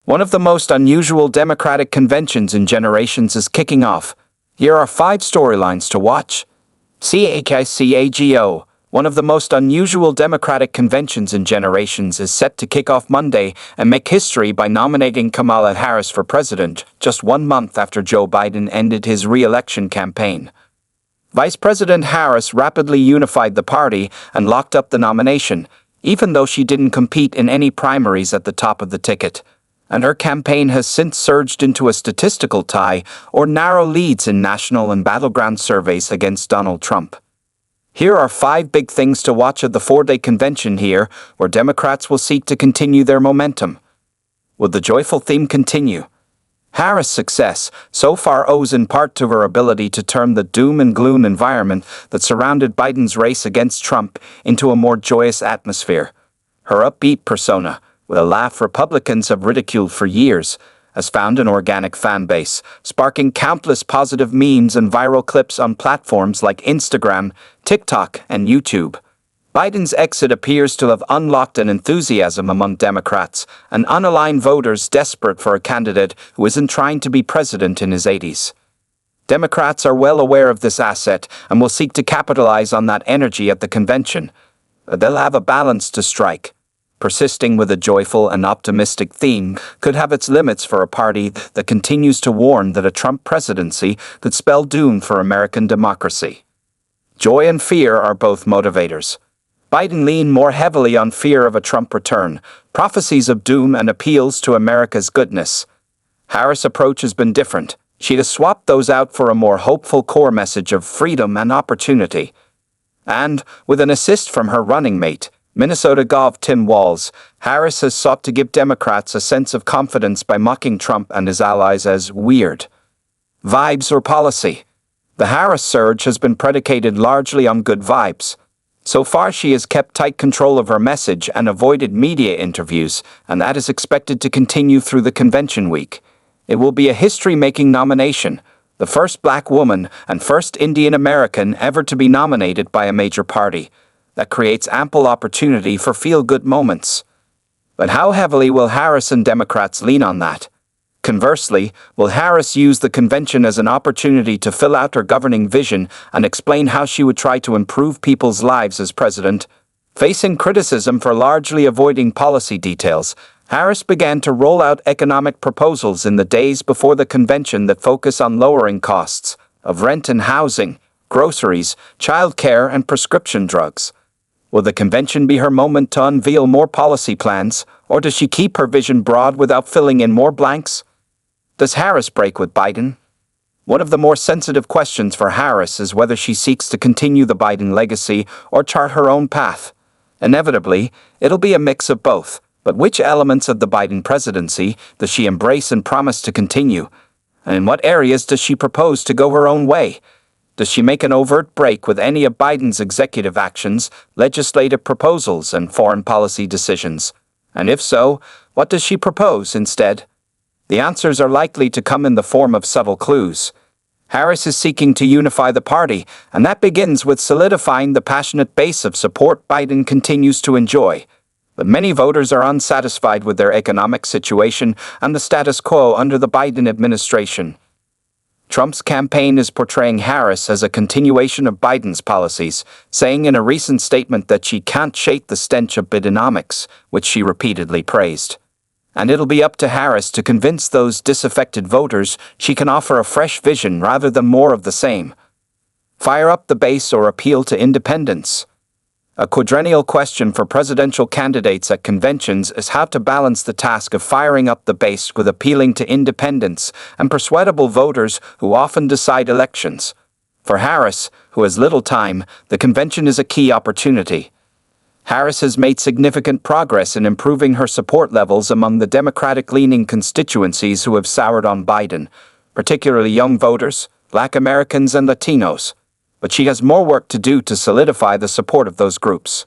One of the most unusual Democratic conventions in generations is kicking off. Here are 5 storylines to watch. CAGO. One of the most unusual Democratic conventions in generations is set to kick off Monday and make history by nominating Kamala Harris for president just 1 month after Joe Biden ended his re-election campaign. Vice President Harris rapidly unified the party and locked up the nomination, even though she didn't compete in any primaries at the top of the ticket. And her campaign has since surged into a statistical tie or narrow leads in national and battleground surveys against Donald Trump. Here are 5 big things to watch at the 4-day convention here, where Democrats will seek to continue their momentum. Will the joyful theme continue? Harris' success so far owes in part to her ability to turn the doom and gloom environment that surrounded Biden's race against Trump into a more joyous atmosphere. Her upbeat persona, with a laugh Republicans have ridiculed for years, has found an organic fan base, sparking countless positive memes and viral clips on platforms like Instagram, TikTok, and YouTube. Biden's exit appears to have unlocked an enthusiasm among Democrats and unaligned voters desperate for a candidate who isn't trying to be president in his 80s. Democrats are well aware of this asset and will seek to capitalize on that energy at the convention. They'll have a balance to strike. Persisting with a joyful and optimistic theme could have its limits for a party that continues to warn that a Trump presidency could spell doom for American democracy. Joy and fear are both motivators. Biden leaned more heavily on fear of a Trump return, prophecies of doom and appeals to America's goodness. Harris' approach has been different. She has swapped those out for a more hopeful core message of freedom and opportunity. And, with an assist from her running mate, Minnesota Gov. Tim Walz, Harris has sought to give Democrats a sense of confidence by mocking Trump and his allies as weird vibes or policy. The Harris surge has been predicated largely on good vibes. So far, she has kept tight control of her message and avoided media interviews, and that is expected to continue through the convention week. It will be a history-making nomination, the first Black woman and first Indian American ever to be nominated by a major party. That creates ample opportunity for feel-good moments. But how heavily will Harris and Democrats lean on that? Conversely, will Harris use the convention as an opportunity to fill out her governing vision and explain how she would try to improve people's lives as president? Facing criticism for largely avoiding policy details, Harris began to roll out economic proposals in the days before the convention that focus on lowering costs of rent and housing, groceries, childcare, and prescription drugs. Will the convention be her moment to unveil more policy plans, or does she keep her vision broad without filling in more blanks? Does Harris break with Biden? One of the more sensitive questions for Harris is whether she seeks to continue the Biden legacy or chart her own path. Inevitably, it'll be a mix of both, but which elements of the Biden presidency does she embrace and promise to continue? And in what areas does she propose to go her own way? Does she make an overt break with any of Biden's executive actions, legislative proposals, and foreign policy decisions? And if so, what does she propose instead? The answers are likely to come in the form of subtle clues. Harris is seeking to unify the party, and that begins with solidifying the passionate base of support Biden continues to enjoy. But many voters are unsatisfied with their economic situation and the status quo under the Biden administration. Trump's campaign is portraying Harris as a continuation of Biden's policies, saying in a recent statement that she can't shake the stench of Bidenomics, which she repeatedly praised. And it'll be up to Harris to convince those disaffected voters she can offer a fresh vision rather than more of the same. Fire up the base or appeal to independents? A quadrennial question for presidential candidates at conventions is how to balance the task of firing up the base with appealing to independents and persuadable voters who often decide elections. For Harris, who has little time, the convention is a key opportunity. Harris has made significant progress in improving her support levels among the Democratic-leaning constituencies who have soured on Biden, particularly young voters, Black Americans, and Latinos. But she has more work to do to solidify the support of those groups.